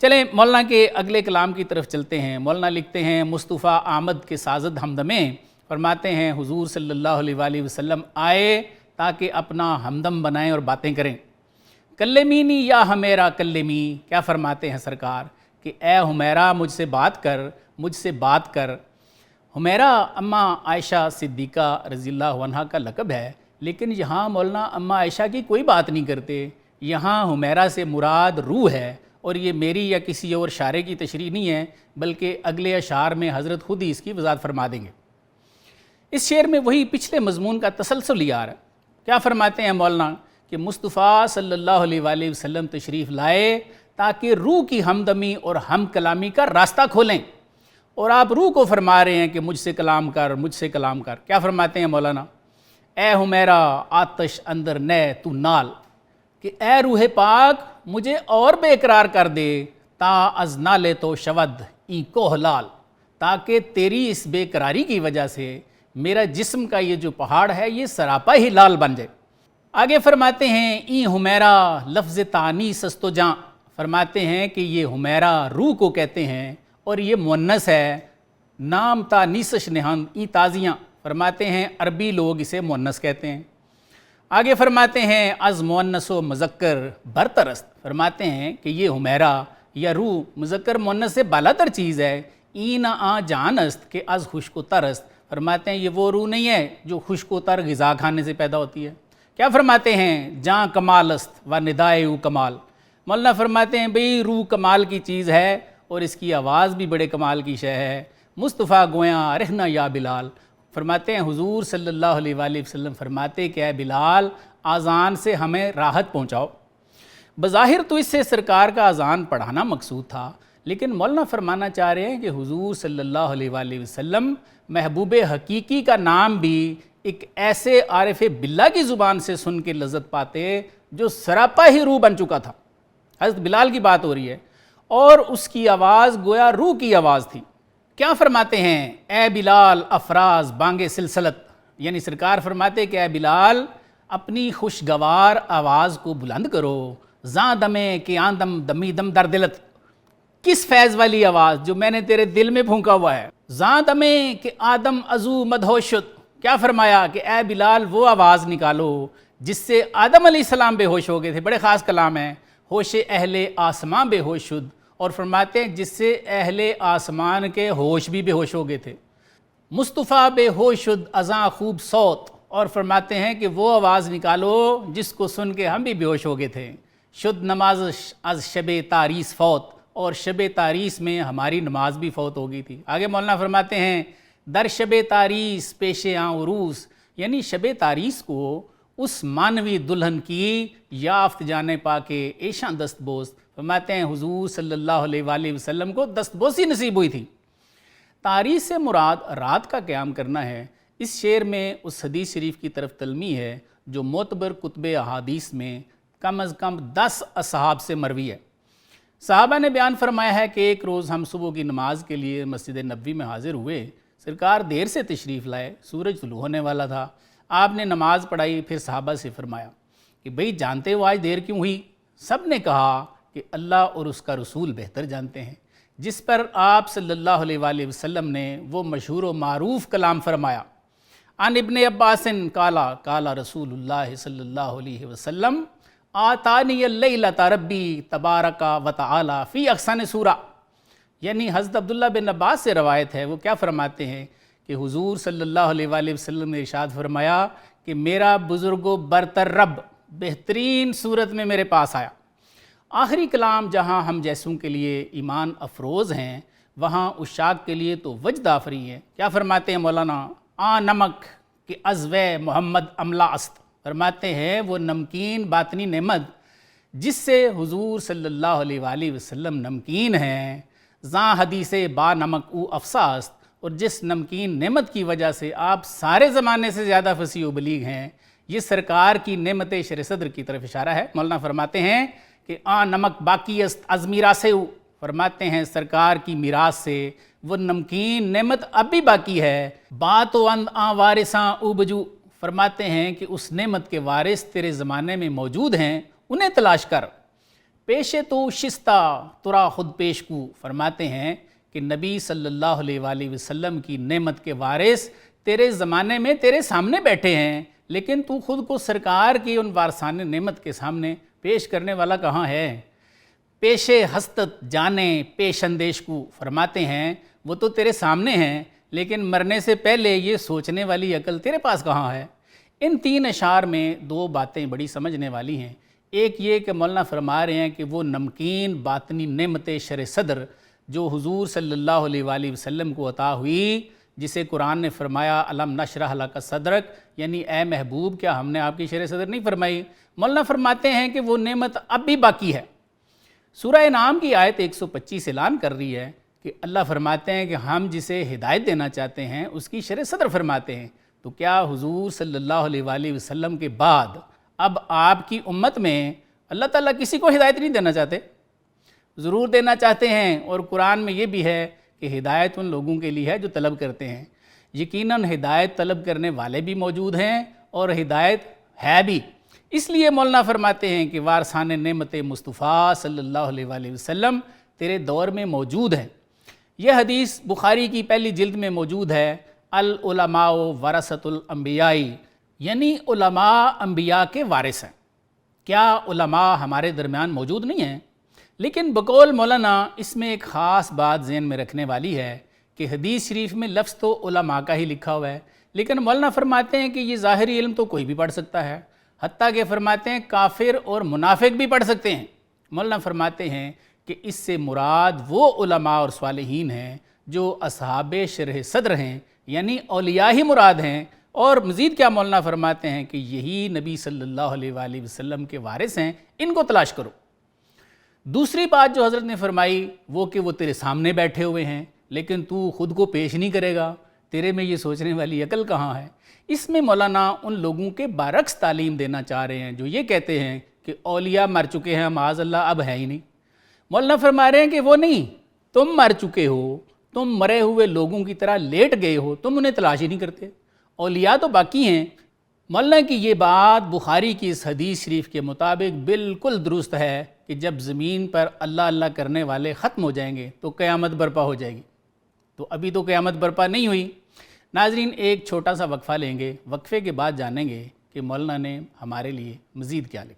چلیں مولانا کے اگلے کلام کی طرف چلتے ہیں۔ مولانا لکھتے ہیں مصطفیٰ آمد کے سازد ہمدمیں، فرماتے ہیں حضور صلی اللہ علیہ وآلہ وسلم آئے تاکہ اپنا ہمدم بنائیں اور باتیں کریں۔ کلمینی یا حمیرہ کلمی، کیا فرماتے ہیں سرکار کہ اے حمیرہ مجھ سے بات کر۔ حمیرہ اماں عائشہ صدیقہ رضی اللہ عنہا کا لقب ہے، لیکن یہاں مولانا اماں عائشہ کی کوئی بات نہیں کرتے، یہاں حمیرہ سے مراد روح ہے، اور یہ میری یا کسی اور شاعر کی تشریح نہیں ہے، بلکہ اگلے اشعار میں حضرت خود ہی اس کی وضاحت فرما دیں گے۔ اس شعر میں وہی پچھلے مضمون کا تسلسل ہی آ رہا ہے۔ کیا فرماتے ہیں مولانا کہ مصطفیٰ صلی اللہ علیہ وآلہ وسلم تشریف لائے تاکہ روح کی ہمدمی اور ہم کلامی کا راستہ کھولیں، اور آپ روح کو فرما رہے ہیں کہ مجھ سے کلام کر۔ کیا فرماتے ہیں مولانا؟ اے حمیرہ آتش اندر نے تو نال، کہ اے روح پاک مجھے اور بے اقرار کر دے، تا از نالے تو شود ای کوہ لال، تاکہ تیری اس بے قراری کی وجہ سے میرا جسم کا یہ جو پہاڑ ہے یہ سراپا ہی لال بن جائے۔ آگے فرماتے ہیں ای حمیرہ لفظ تانیث است و جاں، فرماتے ہیں کہ یہ حمیرہ روح کو کہتے ہیں اور یہ مؤنث ہے، نام تانیثش نہند ای تازیاں، فرماتے ہیں عربی لوگ اسے مؤنث کہتے ہیں۔ آگے فرماتے ہیں از مؤنث و مذکر برترست، فرماتے ہیں کہ یہ حمیرہ یا روح مذکر مؤنث سے بالاتر چیز ہے۔ ای نہ آ جانست کہ از خشک و ترست، فرماتے ہیں یہ وہ روح نہیں ہے جو خشک و تر غذا کھانے سے پیدا ہوتی ہے۔ کیا فرماتے ہیں جاں کمال است و ندائے او کمال، مولانا فرماتے ہیں بھئی روح کمال کی چیز ہے اور اس کی آواز بھی بڑے کمال کی شے ہے۔ مصطفیٰ گویاں رہنا یا بلال، فرماتے ہیں حضور صلی اللہ علیہ وآلہ وسلم فرماتے کہ اے بلال اذان سے ہمیں راحت پہنچاؤ۔ بظاہر تو اس سے سرکار کا اذان پڑھانا مقصود تھا، لیکن مولانا فرمانا چاہ رہے ہیں کہ حضور صلی اللہ علیہ وآلہ وسلم محبوب حقیقی کا نام بھی ایک ایسے عارف باللہ کی زبان سے سن کے لذت پاتے جو سراپا ہی روح بن چکا تھا۔ حضرت بلال کی بات ہو رہی ہے اور اس کی آواز گویا روح کی آواز تھی۔ کیا فرماتے ہیں اے بلال افراز بانگ سلسلت، یعنی سرکار فرماتے کہ اے بلال اپنی خوشگوار آواز کو بلند کرو، زاں دمے کہ آندم دمی دم در دلت، کس فیض والی آواز جو میں نے تیرے دل میں پھونکا ہوا ہے۔ زاں دمے کہ آدم ازو مدہوش شد، کیا فرمایا کہ اے بلال وہ آواز نکالو جس سے آدم علیہ السلام بے ہوش ہو گئے تھے، بڑے خاص کلام ہے، ہوش اہل آسمان بے ہوش شد، اور فرماتے ہیں جس سے اہل آسمان کے ہوش بھی بے ہوش ہو گئے تھے۔ مصطفیٰ بے ہوش شد ازاں خوب صوت، اور فرماتے ہیں کہ وہ آواز نکالو جس کو سن کے ہم بھی بے ہوش ہو گئے تھے۔ شد نماز از شب تاریس فوت، اور شب تاریس میں ہماری نماز بھی فوت ہو گئی تھی۔ آگے مولانا فرماتے ہیں در شب تاریس پیش آں عروس، یعنی شب تاریس کو اس مانوی دلہن کی یافت جانے پا کے ایشاں دست بوست، فرماتے ہیں حضور صلی اللہ علیہ وآلہ وسلم کو دست بوسی نصیب ہوئی تھی۔ تاریس سے مراد رات کا قیام کرنا ہے۔ اس شعر میں اس حدیث شریف کی طرف تلمیح ہے جو معتبر کتب احادیث میں کم از کم 10 اصحاب سے مروی ہے۔ صحابہ نے بیان فرمایا ہے کہ ایک روز ہم صبح کی نماز کے لیے مسجد نبوی میں حاضر ہوئے، سرکار دیر سے تشریف لائے، سورج طلوع ہونے والا تھا۔ آپ نے نماز پڑھائی، پھر صحابہ سے فرمایا کہ بھئی جانتے ہو آج دیر کیوں ہوئی؟ سب نے کہا کہ اللہ اور اس کا رسول بہتر جانتے ہیں، جس پر آپ صلی اللہ علیہ وآلہ وسلم نے وہ مشہور و معروف کلام فرمایا، عن ابن عباس قال رسول اللہ صلی اللہ علیہ وسلم آتانی اللیلۃ ربی تبارک و تعالی فی احسن سورہ، یعنی حضرت عبداللہ بن عباس سے روایت ہے، وہ کیا فرماتے ہیں کہ حضور صلی اللہ علیہ وآلہ وسلم نے ارشاد فرمایا کہ میرا بزرگ و برتر رب بہترین صورت میں میرے پاس آیا۔ آخری کلام جہاں ہم جیسوں کے لیے ایمان افروز ہیں، وہاں عشاق کے لیے تو وجد آفری ہے۔ کیا فرماتے ہیں مولانا آ نمک کہ ازو محمد املا است، فرماتے ہیں وہ نمکین باطنی نعمت جس سے حضور صلی اللہ علیہ وآلہ وسلم نمکین ہیں، زاں حدیث با نمک او افساست، اور جس نمکین نعمت کی وجہ سے آپ سارے زمانے سے زیادہ فصیح و بلیغ ہیں، یہ سرکار کی نعمت شرح صدر کی طرف اشارہ ہے۔ مولانا فرماتے ہیں کہ آ نمک باقی است از میراث او، فرماتے ہیں سرکار کی میراث سے وہ نمکین نعمت اب بھی باقی ہے۔ بات و اند آ وارثاں او بجو، فرماتے ہیں کہ اس نعمت کے وارث تیرے زمانے میں موجود ہیں، انہیں تلاش کر۔ پیش تو شستہ ترا خود پیش کو، فرماتے ہیں کہ نبی صلی اللہ علیہ وآلہ وسلم کی نعمت کے وارث تیرے زمانے میں تیرے سامنے بیٹھے ہیں، لیکن تو خود کو سرکار کی ان وارثان نعمت کے سامنے پیش کرنے والا کہاں ہے؟ پیش ہستت جانے پیش اندیش کو، فرماتے ہیں وہ تو تیرے سامنے ہیں، لیکن مرنے سے پہلے یہ سوچنے والی عقل تیرے پاس کہاں ہے؟ ان 3 اشعار میں 2 باتیں بڑی سمجھنے والی ہیں۔ ایک یہ کہ مولانا فرما رہے ہیں کہ وہ نمکین باطنی نعمت شرح صدر جو حضور صلی اللہ علیہ وآلہ وسلم کو عطا ہوئی، جسے قرآن نے فرمایا الم نشرح لک صدرک، یعنی اے محبوب کیا ہم نے آپ کی شرح صدر نہیں فرمائی؟ مولانا فرماتے ہیں کہ وہ نعمت اب بھی باقی ہے۔ سورہ انعام کی آیت 125 اعلان کر رہی ہے کہ اللہ فرماتے ہیں کہ ہم جسے ہدایت دینا چاہتے ہیں اس کی شرح صدر فرماتے ہیں۔ تو کیا حضور صلی اللہ علیہ وآلہ وسلم کے بعد اب آپ کی امت میں اللہ تعالیٰ کسی کو ہدایت نہیں دینا چاہتے؟ ضرور دینا چاہتے ہیں، اور قرآن میں یہ بھی ہے کہ ہدایت ان لوگوں کے لیے ہے جو طلب کرتے ہیں۔ یقیناً ہدایت طلب کرنے والے بھی موجود ہیں اور ہدایت ہے بھی، اس لیے مولانا فرماتے ہیں کہ وارثان نعمت مصطفیٰ صلی اللہ علیہ وآلہ وسلم تیرے دور میں موجود ہے۔ یہ حدیث بخاری کی پہلی جلد میں موجود ہے، العلماء ورثۃ الانبیاء، یعنی علماء انبیاء کے وارث ہیں۔ کیا علماء ہمارے درمیان موجود نہیں ہیں؟ لیکن بقول مولانا اس میں ایک خاص بات ذہن میں رکھنے والی ہے کہ حدیث شریف میں لفظ تو علماء کا ہی لکھا ہوا ہے، لیکن مولانا فرماتے ہیں کہ یہ ظاہری علم تو کوئی بھی پڑھ سکتا ہے، حتیٰ کہ فرماتے ہیں کافر اور منافق بھی پڑھ سکتے ہیں۔ مولانا فرماتے ہیں کہ اس سے مراد وہ علماء اور صالحین ہیں جو اصحاب شرح صدر ہیں، یعنی اولیاء ہی مراد ہیں۔ اور مزید کیا مولانا فرماتے ہیں کہ یہی نبی صلی اللہ علیہ وآلہ وسلم کے وارث ہیں، ان کو تلاش کرو۔ دوسری بات جو حضرت نے فرمائی وہ کہ وہ تیرے سامنے بیٹھے ہوئے ہیں، لیکن تو خود کو پیش نہیں کرے گا، تیرے میں یہ سوچنے والی عقل کہاں ہے؟ اس میں مولانا ان لوگوں کے برعکس تعلیم دینا چاہ رہے ہیں جو یہ کہتے ہیں کہ اولیاء مر چکے ہیں معاذ اللہ، اب ہے ہی نہیں۔ مولانا فرما رہے ہیں کہ وہ نہیں، تم مر چکے ہو، تم مرے ہوئے لوگوں کی طرح لیٹ گئے ہو، تم انہیں تلاش ہی نہیں کرتے، اولیاء تو باقی ہیں۔ مولانا کی یہ بات بخاری کی اس حدیث شریف کے مطابق بالکل درست ہے کہ جب زمین پر اللہ اللہ کرنے والے ختم ہو جائیں گے تو قیامت برپا ہو جائے گی۔ تو ابھی تو قیامت برپا نہیں ہوئی۔ ناظرین ایک چھوٹا سا وقفہ لیں گے، وقفے کے بعد جانیں گے کہ مولانا نے ہمارے لیے مزید کیا لکھا۔